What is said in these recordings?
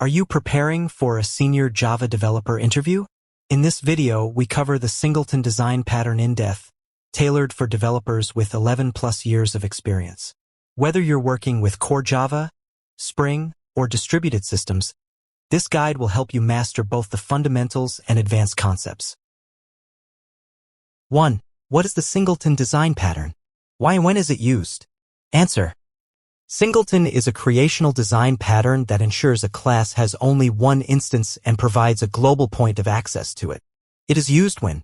Are you preparing for a senior Java developer interview? In this video, we cover the Singleton Design Pattern in depth, tailored for developers with 11+ years of experience. Whether you're working with core Java, Spring, or distributed systems, this guide will help you master both the fundamentals and advanced concepts. 1. What is the Singleton Design Pattern? Why and when is it used? Answer. Singleton is a creational design pattern that ensures a class has only one instance and provides a global point of access to it. It is used when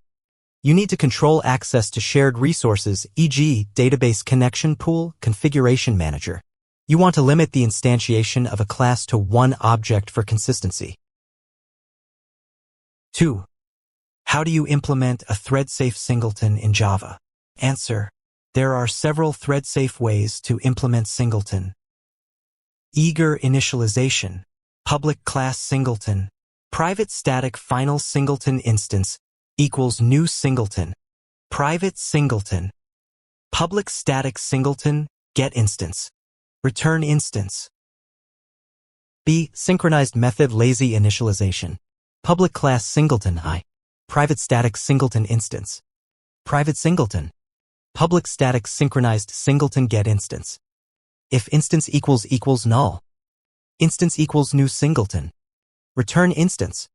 you need to control access to shared resources, e.g., database connection pool, configuration manager. You want to limit the instantiation of a class to one object for consistency. 2. How do you implement a thread-safe singleton in Java? Answer. There are several thread-safe ways to implement singleton. Eager initialization, public class singleton, private static final singleton instance equals new singleton, private singleton, public static singleton, get instance, return instance. B. Synchronized method lazy initialization, public class singleton I, private static singleton instance, private singleton, public static synchronized singleton get instance. If instance equals null, instance equals new singleton, return instance.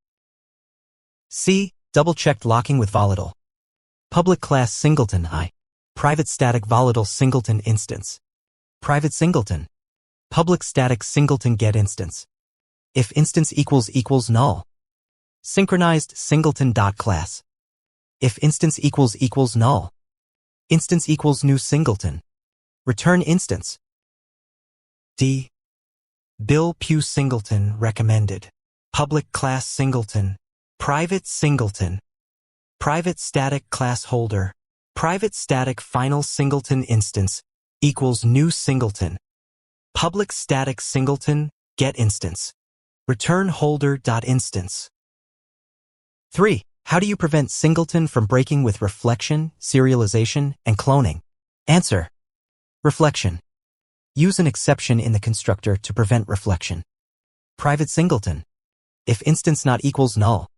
C. Double-checked locking with volatile, public class singleton I, private static volatile singleton instance, private singleton, public static singleton get instance. If instance equals null, synchronized singleton dot class. If instance equals null, instance equals new singleton, return instance. D. Bill Pugh singleton recommended, public class singleton, private singleton, private static class holder, private static final singleton instance equals new singleton, public static singleton get instance, return holder dot instance. 3. How do you prevent singleton from breaking with reflection, serialization, and cloning? Answer. Reflection. Use an exception in the constructor to prevent reflection. Private singleton. If instance not equals null,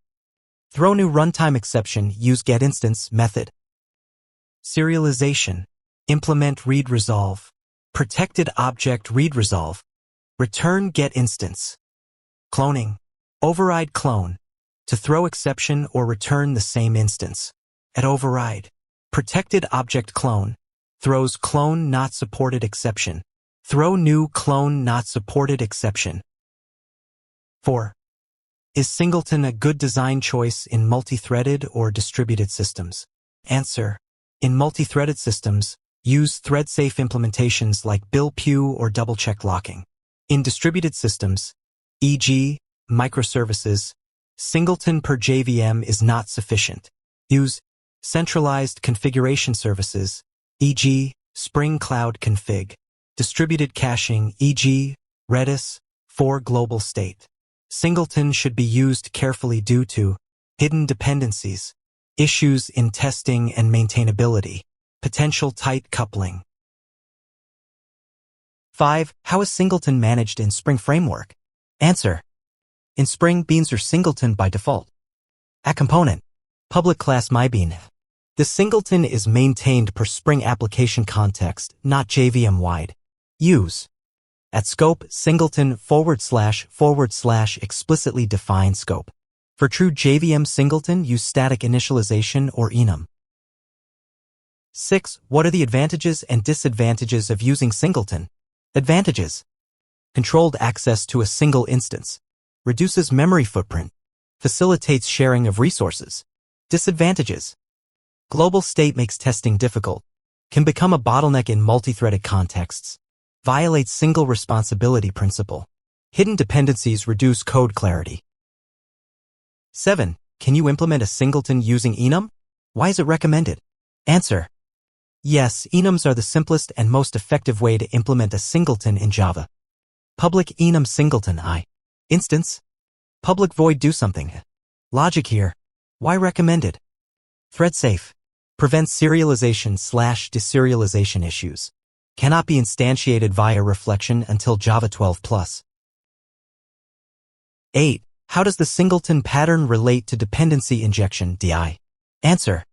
throw new runtime exception, use getInstance method. Serialization. Implement read resolve. Protected object read resolve. Return getInstance. Cloning. Override clone. To throw exception or return the same instance. At override. Protected object clone. Throws clone not supported exception. Throw new clone not supported exception. 4. Is singleton a good design choice in multi-threaded or distributed systems? Answer. In multi-threaded systems, use thread-safe implementations like Bill Pugh or Double-Checked Locking. In distributed systems, e.g., microservices, singleton per JVM is not sufficient. Use centralized configuration services, e.g., Spring Cloud Config, distributed caching, e.g., Redis, for global state. Singleton should be used carefully due to hidden dependencies, issues in testing and maintainability, potential tight coupling. 5. How is singleton managed in Spring Framework? Answer. In Spring, beans are singleton by default. At component, public class mybean. The singleton is maintained per Spring application context, not JVM-wide. Use. At scope, singleton // explicitly define scope. For true JVM singleton, use static initialization or enum. 6. What are the advantages and disadvantages of using singleton? Advantages. Controlled access to a single instance. Reduces memory footprint. Facilitates sharing of resources. Disadvantages. Global state makes testing difficult. Can become a bottleneck in multi-threaded contexts. Violates single responsibility principle. Hidden dependencies reduce code clarity. 7. Can you implement a singleton using enum? Why is it recommended? Answer. Yes, enums are the simplest and most effective way to implement a singleton in Java. Public enum singleton I. Instance. Public void do something. Logic here. Why recommended? Thread safe. Prevents serialization/deserialization issues. Cannot be instantiated via reflection until Java 12+. 8. How does the Singleton pattern relate to dependency injection, DI? Answer.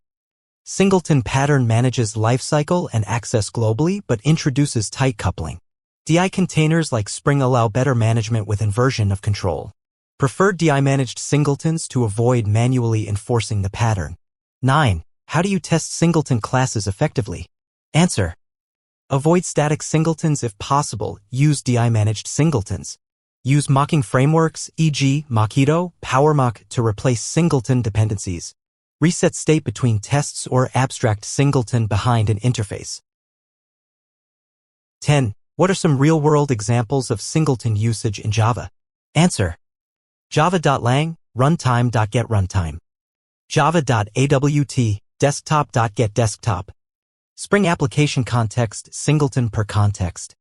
Singleton pattern manages lifecycle and access globally but introduces tight coupling. DI containers like Spring allow better management with inversion of control. Prefer DI-managed singletons to avoid manually enforcing the pattern. 9. How do you test singleton classes effectively? Answer. Avoid static singletons if possible. Use DI-managed singletons. Use mocking frameworks, e.g., Mockito, PowerMock, to replace singleton dependencies. Reset state between tests or abstract singleton behind an interface. 10. What are some real-world examples of singleton usage in Java? Answer. Java.lang, runtime.getRuntime. Java.awt, desktop.getDesktop. Spring application context, singleton per context.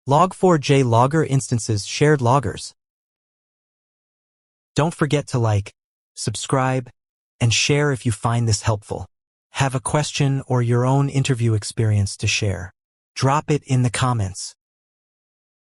Log4j logger instances, shared loggers. Don't forget to like, subscribe, and share if you find this helpful. Have a question or your own interview experience to share? Drop it in the comments.